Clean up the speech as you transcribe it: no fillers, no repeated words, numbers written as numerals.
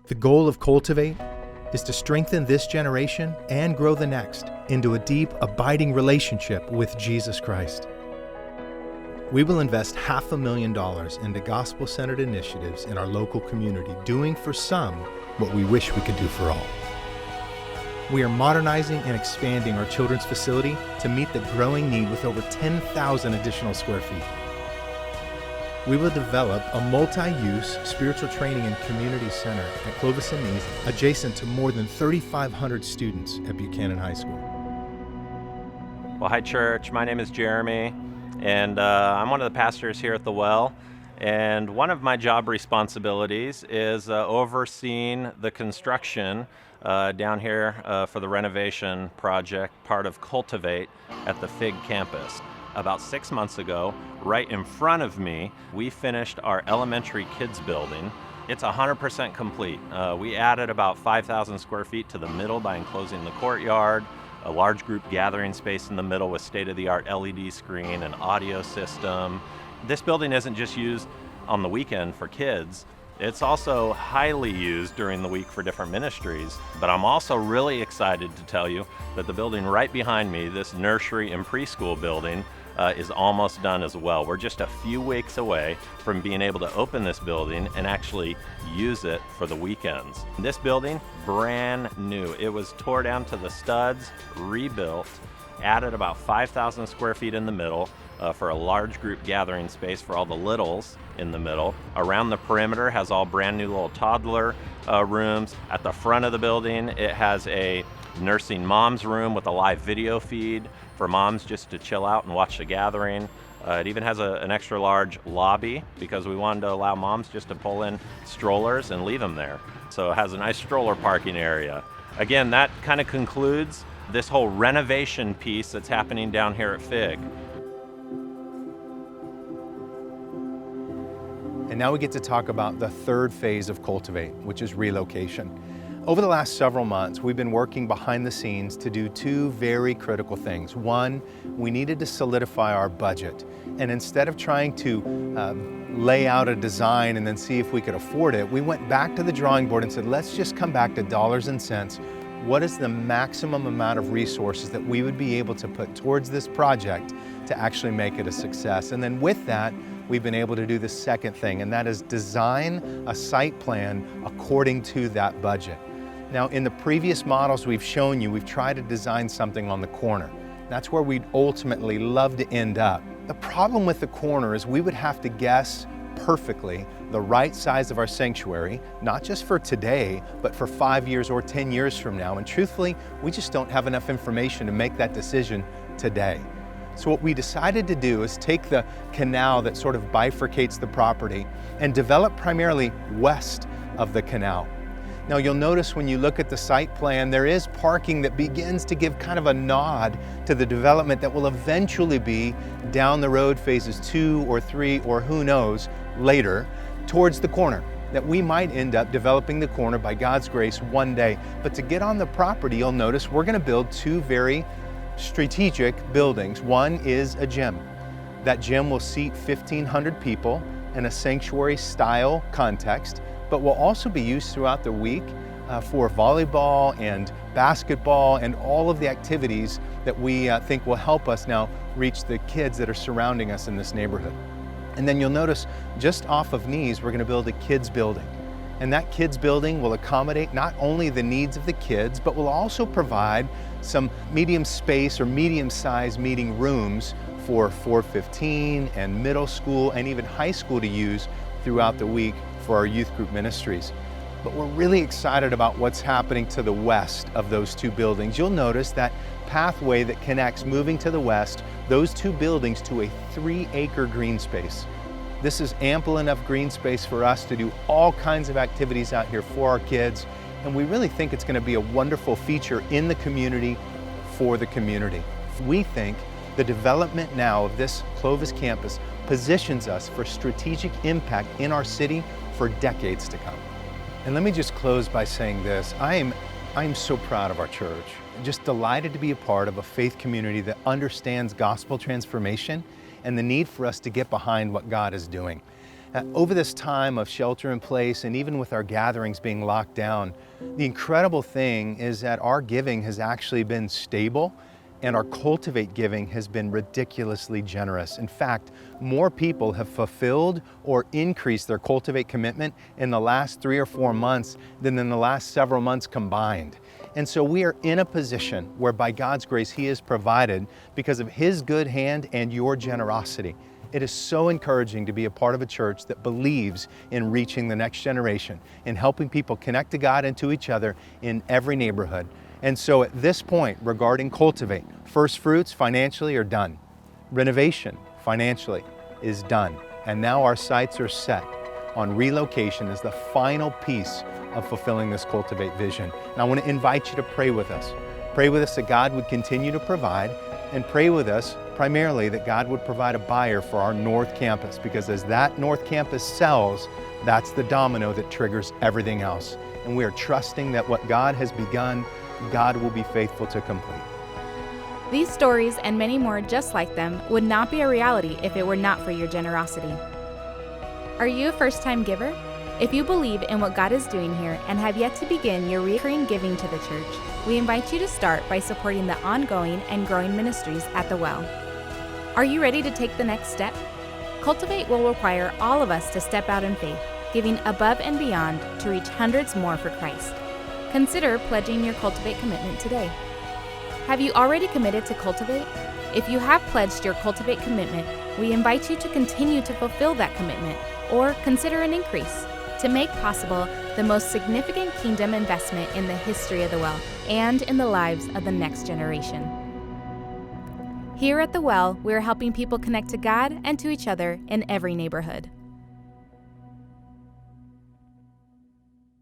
The goal of Cultivate is to strengthen this generation and grow the next into a deep, abiding relationship with Jesus Christ. We will invest $500,000 into gospel-centered initiatives in our local community, doing for some what we wish we could do for all. We are modernizing and expanding our children's facility to meet the growing need with over 10,000 additional square feet. We will develop a multi-use spiritual training and community center at Clovis and Nease, adjacent to more than 3,500 students at Buchanan High School. Well, hi church, my name is Jeremy, and I'm one of the pastors here at the Well. And one of my job responsibilities is overseeing the construction down here for the renovation project, part of Cultivate at the FIG campus. About 6 months ago, right in front of me, we finished our elementary kids building. It's 100% complete. We added about 5,000 square feet to the middle by enclosing the courtyard, a large group gathering space in the middle with state-of-the-art LED screen and audio system. This building isn't just used on the weekend for kids. It's also highly used during the week for different ministries. But I'm also really excited to tell you that the building right behind me, this nursery and preschool building, is almost done as well. We're just a few weeks away from being able to open this building and actually use it for the weekends. This building, brand new. It was tore down to the studs, rebuilt, added about 5,000 square feet in the middle for a large group gathering space for all the littles in the middle. Around the perimeter has all brand new little toddler rooms. At the front of the building, it has a nursing mom's room with a live video feed for moms just to chill out and watch the gathering. It even has an extra large lobby because we wanted to allow moms just to pull in strollers and leave them there. So it has a nice stroller parking area. Again, that kind of concludes this whole renovation piece that's happening down here at FIG. And now we get to talk about the third phase of Cultivate, which is relocation. Over the last several months, we've been working behind the scenes to do two very critical things. One, we needed to solidify our budget. And instead of trying to lay out a design and then see if we could afford it, we went back to the drawing board and said, let's just come back to dollars and cents. What is the maximum amount of resources that we would be able to put towards this project to actually make it a success? And then with that, we've been able to do the second thing, and that is design a site plan according to that budget. Now, in the previous models we've shown you, we've tried to design something on the corner. That's where we'd ultimately love to end up. The problem with the corner is we would have to guess perfectly the right size of our sanctuary, not just for today, but for 5 years or 10 years from now. And truthfully, we just don't have enough information to make that decision today. So what we decided to do is take the canal that sort of bifurcates the property and develop primarily west of the canal. Now you'll notice when you look at the site plan, there is parking that begins to give kind of a nod to the development that will eventually be down the road, phases 2 or 3, or who knows, later, towards the corner. That we might end up developing the corner by God's grace one day. But to get on the property, you'll notice we're going to build two very strategic buildings. One is a gym. That gym will seat 1,500 people in a sanctuary style context, but will also be used throughout the week for volleyball and basketball and all of the activities that we think will help us now reach the kids that are surrounding us in this neighborhood. And then you'll notice just off of Nease, we're going to build a kids building. And that kids building will accommodate not only the needs of the kids, but will also provide some medium space or medium-sized meeting rooms for 415 and middle school and even high school to use throughout the week for our youth group ministries. But we're really excited about what's happening to the west of those two buildings. You'll notice that pathway that connects moving to the west, those two buildings, to a 3-acre green space. This is ample enough green space for us to do all kinds of activities out here for our kids, and we really think it's going to be a wonderful feature in the community for the community. We think the development now of this Clovis campus positions us for strategic impact in our city for decades to come. And let me just close by saying this. I am so proud of our church. Just delighted to be a part of a faith community that understands gospel transformation and the need for us to get behind what God is doing. Over this time of shelter in place and even with our gatherings being locked down, the incredible thing is that our giving has actually been stable and our Cultivate giving has been ridiculously generous. In fact, more people have fulfilled or increased their Cultivate commitment in the last 3 or 4 months than in the last several months combined. And so we are in a position where by God's grace, He has provided because of His good hand and your generosity. It is so encouraging to be a part of a church that believes in reaching the next generation and helping people connect to God and to each other in every neighborhood. And so at this point regarding Cultivate, first fruits financially are done. Renovation financially is done. And now our sights are set on relocation as the final piece of fulfilling this Cultivate vision. And I want to invite you to pray with us. Pray with us that God would continue to provide, and pray with us primarily that God would provide a buyer for our North Campus, because as that North Campus sells, that's the domino that triggers everything else. And we are trusting that what God has begun, God will be faithful to complete. These stories and many more just like them would not be a reality if it were not for your generosity. Are you a first-time giver? If you believe in what God is doing here and have yet to begin your recurring giving to the church, we invite you to start by supporting the ongoing and growing ministries at the Well. Are you ready to take the next step? Cultivate will require all of us to step out in faith, giving above and beyond to reach hundreds more for Christ. Consider pledging your Cultivate commitment today. Have you already committed to Cultivate? If you have pledged your Cultivate commitment, we invite you to continue to fulfill that commitment or consider an increase to make possible the most significant kingdom investment in the history of the Well and in the lives of the next generation. Here at the Well, we are helping people connect to God and to each other in every neighborhood.